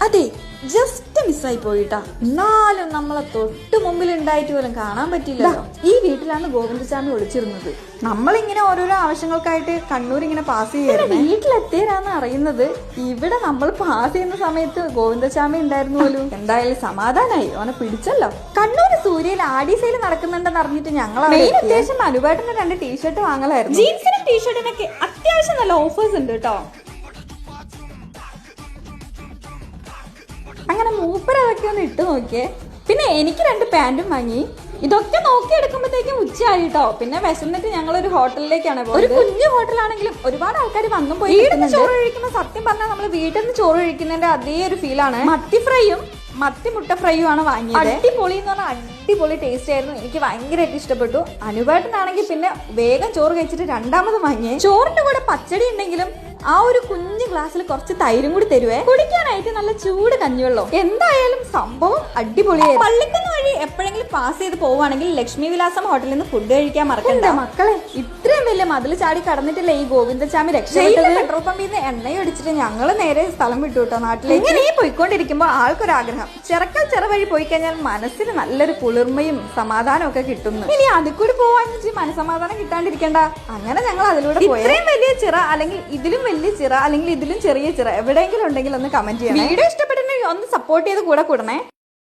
അതെ, ജസ്റ്റ് മിസ്സായി പോയിട്ടാ. എന്നാലും നമ്മളെ തൊട്ട് മുമ്പിൽ ഉണ്ടായിട്ട് പോലും കാണാൻ പറ്റില്ല. ഈ വീട്ടിലാണ് ഗോവിന്ദസ്വാമി ഒളിച്ചിരുന്നത്. നമ്മളിങ്ങനെ ഓരോരോ ആവശ്യങ്ങൾക്കായിട്ട് കണ്ണൂർ ഇങ്ങനെ പാസ് ചെയ്യാറ്. വീട്ടിലെത്തിയരാന്ന് അറിയുന്നത് ഇവിടെ നമ്മൾ പാസ് ചെയ്യുന്ന സമയത്ത് ഗോവിന്ദസ്വാമി ഉണ്ടായിരുന്നു പോലും. എന്തായാലും സമാധാനായി, അവനെ പിടിച്ചല്ലോ. കണ്ണൂർ സൂര്യയിൽ ആഡി സെയിൽ നടക്കുന്നുണ്ടെന്ന് അറിഞ്ഞിട്ട് ഞങ്ങൾ അത്യാവശ്യം അനുപാട്ടിന് 2 ടീഷർട്ട് വാങ്ങലായിരുന്നു. ജീൻസിനും ടീഷർട്ടിനൊക്കെ അത്യാവശ്യം നല്ല ഓഫേഴ്സ് ഉണ്ട് കേട്ടോ. അങ്ങനെ മൂപ്പർ അതൊക്കെ ഒന്ന് ഇട്ട് നോക്കിയേ. പിന്നെ എനിക്ക് 2 പാന്റും വാങ്ങി. ഇതൊക്കെ നോക്കിയെടുക്കുമ്പോഴത്തേക്കും ഉച്ചയായിട്ടോ. പിന്നെ വിശന്നിട്ട് ഞങ്ങളൊരു ഹോട്ടലിലേക്കാണ് പോയത്. ഒരു കുഞ്ഞു ഹോട്ടലാണെങ്കിലും ഒരുപാട് ആൾക്കാർ വന്നും പോയി. വീട്ടിൽ ചോറ് കഴിക്കുമ്പോൾ സത്യം പറഞ്ഞാൽ നമ്മൾ വീട്ടിൽ നിന്ന് ചോറ് കഴിക്കുന്നതിന്റെ അതേ ഒരു ഫീലാണ്. മത്തി ഫ്രൈയും മത്തി മുട്ട ഫ്രൈയും ആണ് വാങ്ങിയത്. അടിപൊളി എന്ന് പറഞ്ഞാൽ അടിപൊളി ടേസ്റ്റ് ആയിരുന്നു. എനിക്ക് ഭയങ്കരമായിട്ട് ഇഷ്ടപ്പെട്ടു. അനുപാട്ടനാണെങ്കിൽ പിന്നെ വേഗം ചോറ് കഴിച്ചിട്ട് 2ാമത് വാങ്ങിയേ. ചോറിന്റെ കൂടെ പച്ചടി ഉണ്ടെങ്കിലും ആ ഒരു കുഞ്ഞു ഗ്ലാസ്സിൽ കുറച്ച് തൈരും കൂടി തരുവേ. കുടിക്കാനായിട്ട് നല്ല ചൂട് കഞ്ഞിവെള്ളം. എന്തായാലും സംഭവം അടിപൊളിയായി. പള്ളിക്കുന്ന് വഴി എപ്പോഴെങ്കിലും പാസ് ചെയ്ത് പോവുകയാണെങ്കിൽ ലക്ഷ്മി വിലാസം ഹോട്ടലിൽ നിന്ന് ഫുഡ് കഴിക്കാൻ മറക്കണ്ട. മക്കളെ, ഇത്രയും വലിയ മതിൽ ചാടി കടന്നിട്ടില്ല ഈ ഗോവിന്ദസ്വാമി രക്ഷപ്പെട്ടത്. പെട്രോൾ പമ്പിൽ നിന്ന് എണ്ണയും അടിച്ചിട്ട് ഞങ്ങള് നേരെ സ്ഥലം വിട്ടു കേട്ടോ നാട്ടിലേക്ക്. ഇങ്ങനെ പോയിക്കൊണ്ടിരിക്കുമ്പോൾ ആൾക്കൊരാഗ്രഹം, ചിറക്കൽ ചിറ വഴി പോയി കഴിഞ്ഞാൽ മനസ്സിന് നല്ലൊരു കുളിർമയും സമാധാനവും ഒക്കെ കിട്ടുന്നു. ഇനി അതിൽ കൂടി പോവാന്ന് വെച്ചാൽ മനസ്സമാധാനം കിട്ടാണ്ടിരിക്കണ്ട. അങ്ങനെ ഞങ്ങൾ അതിലൂടെ പോയി. ഇത്രയും വലിയ ചിറ അല്ലെങ്കിൽ ഇതിലും വലിയ ചിറ അല്ലെങ്കിൽ ഇതിലും ചെറിയ ചിറ എവിടെയെങ്കിലും ഉണ്ടെങ്കിൽ ഒന്ന് കമന്റ് ചെയ്യണം. വീഡിയോ ഇഷ്ടപ്പെട്ടെങ്കിൽ ഒന്ന് സപ്പോർട്ട് ചെയ്ത് കൂടെ കൂടണേ.